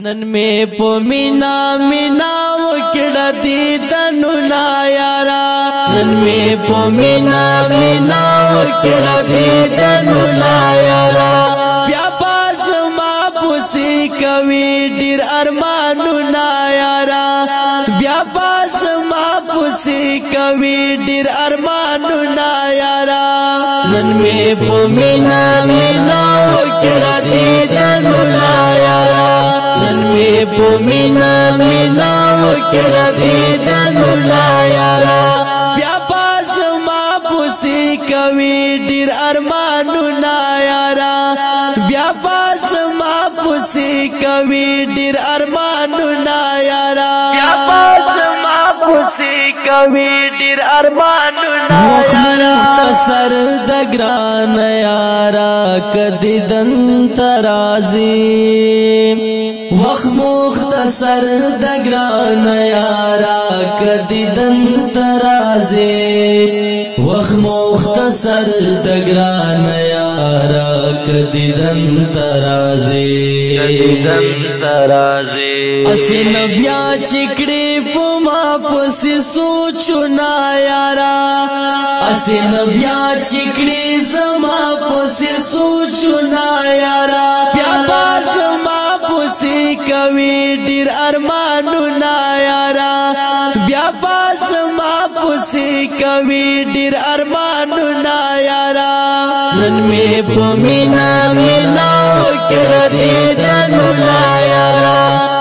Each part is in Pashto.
نن میں پو مینا مینا وکڑا دیدنو نا یارا نن میں پو مینا مینا وکڑا دیدنو نا یارا بیا باز ما پوسی کوي ډیر ارمانو نا یارا بیا باز ما پوسی کوي ډیر ارمانو نا یارا نن میں پو مینا مینا وکڑا دیدنو نا یارا نن میں پو مینا مینا وکڑا دیدنو نا یارا بیا باز ما پوسی کوي ډیر ارمانو نا یارا بیا باز ما پوسی کوي ډیر ارمانو نا یارا بیا باز ما پوسی کوي ډیر ارمانو نا یارا مختصر د ګران یارا کدی دن ترازی وخت مختصر د ګران یارا کدی دن ترازی وخت مختصر د ګران یارا کدی دن ترازی اسن بیا چکړې په ما پسې سوچنا یارا اسن بیا چکړې زما پسې سوچنا یارا بیا باز ما پسې کوي ډیر ارمانو نا یارا بیا باز ما پسې کوي ډیر ارمانو نا یارا نن مې په مینا مینا وکړه دیدنو نا یارا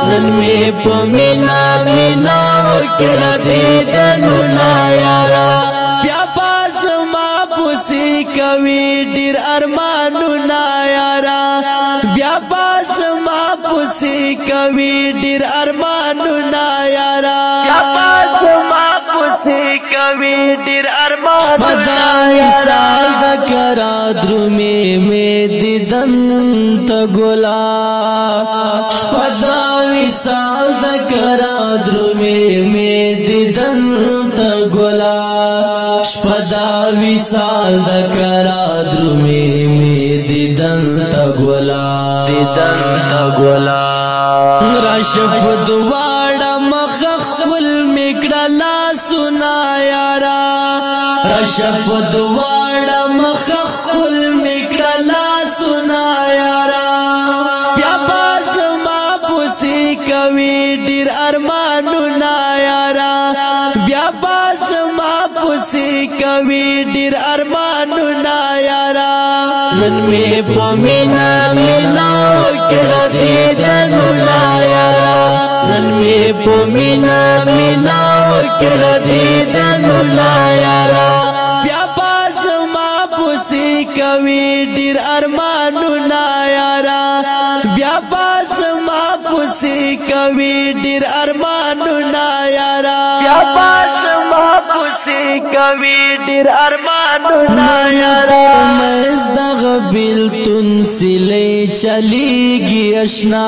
نن مې په مینا مینا وکړه دیدنو نا یارا بیا باز ما پسې کوي ډیر ارمانو نا یارا بیا باز ما پسې کوي ډیر ارمانو نا یارا بیا باز ما پسې کوي ډیر ارمانو نا یارا د کرا درومې مې دیدن ته ګلا پداوي سال د کرا درومې مې دیدن ته ګلا پداوي سال د کرا درومې مې دیدن ته ګلا راشف دواړه مخ خپل میکړه لا سنا یارا راشف دواړه مخ خپل میکړه لا سنا یارا بیا باز ما پوسی کوي ډیر ارمانو نا یارا بیا باز ما پوسی کوي ډیر ارمانو نا یارا نن مې په مینا مینا وکړه دیدنو نا یارا نن مې په مینا مینا وکړه دیدنو نا یارا بیا باز ما پوسی کوي ډیر ارمانو نا یارا بیا باز ما پوسی کوي ډیر ارمانو نا یارا بیا باز ما پوسی کوي ډیر ارمانو نا یارا مز دغه بیلتون سلی چلیږي اشنا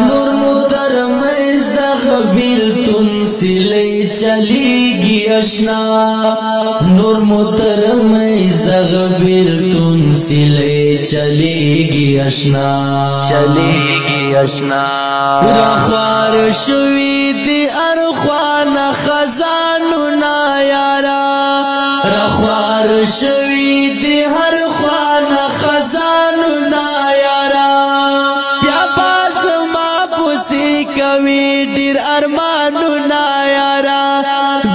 نور متر مز دغه بیلتون سلی چلیږي اشنا نور متر مز دغه بیلتون سلی چلیږي اشنا راخوار شوی دی ارخوان خزانو نا یارا راخوار شوی دی هر خوان خزانو نا یارا بیا باز ما پوسی کوي ډیر ارمانو نا یارا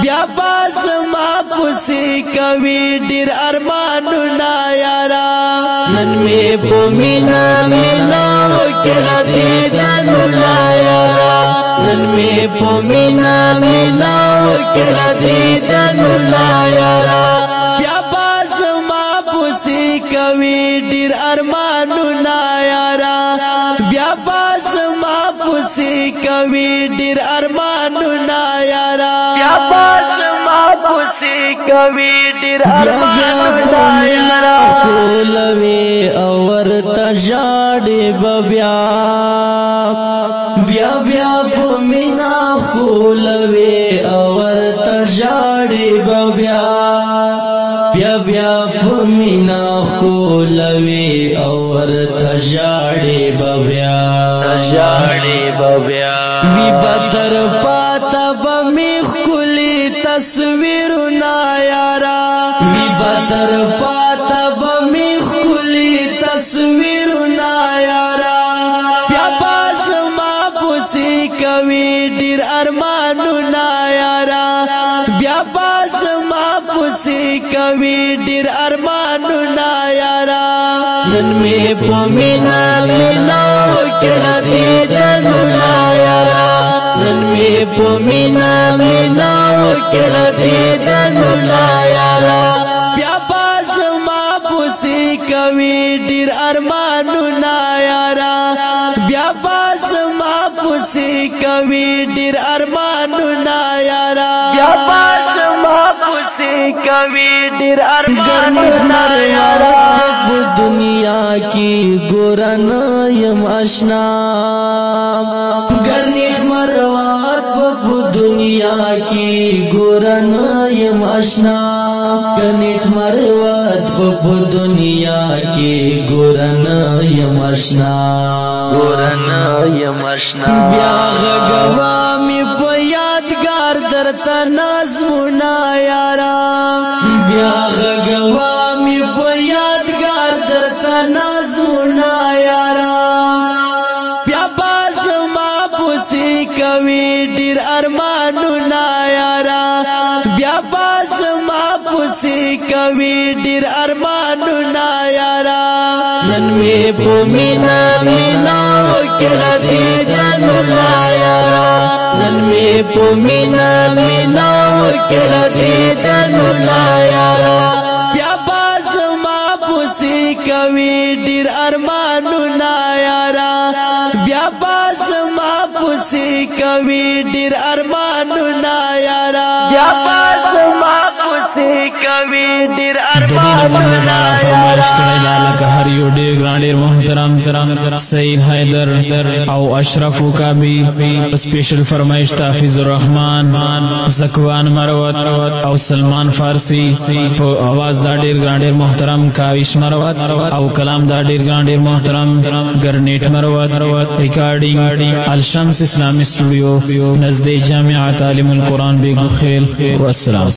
بیا باز ما پوسی کوي ډیر ارمانو نا یارا نن مې په مینا مینا وکړه دیدنو نا یارا نن مې په مینا مینا وکړه دیدنو نا یارا بیا باز ما پوسی کوي ډیر ارمانو نا یارا بیا باز ما پوسی کوي ډیر ارمانو نا یارا بیا باز ما پوسی کوي ډیر ارمانو نا یارا کولوي اور تجاړي بیا بیا بیا په مینا کولوي اور تجاړي بیا بیا بیا په مینا کولوي اور تجاړي بیا جاڑی ببیا وی بتر پاتا بمیخ کلی تصویرنا یارا وی بتر پاتا بمیخ کلی تصویرنا یارا بیا باز ما پوسی کوي ډیر ارمانونه یارا بیا باز ما پوسی کوي ډیر ارمانونه یارا نن می پومینا مینا وکړه دې دلونه یارا نن می پومینا مینا وکړه دې دلونه یارا بیا باز ما پوسی کوي ډیر ارمانونه یارا بیا باز ما پوسی کوي ډیر ارمانونه یارا بیا باز ما پوسی کوي ډیر ارمانونه یارا دنیا کی ګورن یم آشنا ګرنیټ مروات په دنیا کی ګورن یم آشنا ګرنیټ مروات په دنیا کی ګورن یم آشنا ګورن یم آشنا بیا غوا می په یادګار درته نازونه یارا بیا غوا می په یادګار درته نازونه یارا بیا باز ما پوسی کوي ډیر ارمانونه یارا بیا باز ما پوسی کوي ډیر ارمانونه یارا نن می په مینا مینا وکړه دې دلونه یارا نن می په مینا مینا وکړه دې دلونه یارا بیا باز ما پوسی کوي ډیر ارمانونه یارا بیا باز ما پوسی کوي ډیر ارمانونه یارا بیا باز ما پوسی کوي ډیر ارمانونه فرمایش کړی دا لکه هر یو ډیر ګران ډیر محترم سید حیدر او اشرف کابی سپیشل فرمایش حافظ الرحمن زکوان مروت او سلمان فارسی په आवाज دا ډیر ګران ډیر محترم کاویش مروت او کلام دا ډیر ګران ډیر محترم ګرنیټ مروت ریکارډینګ الشمس اسلامی سټوډیو نزد جامعه تعلیم القرآن بیگو خیل والسلام.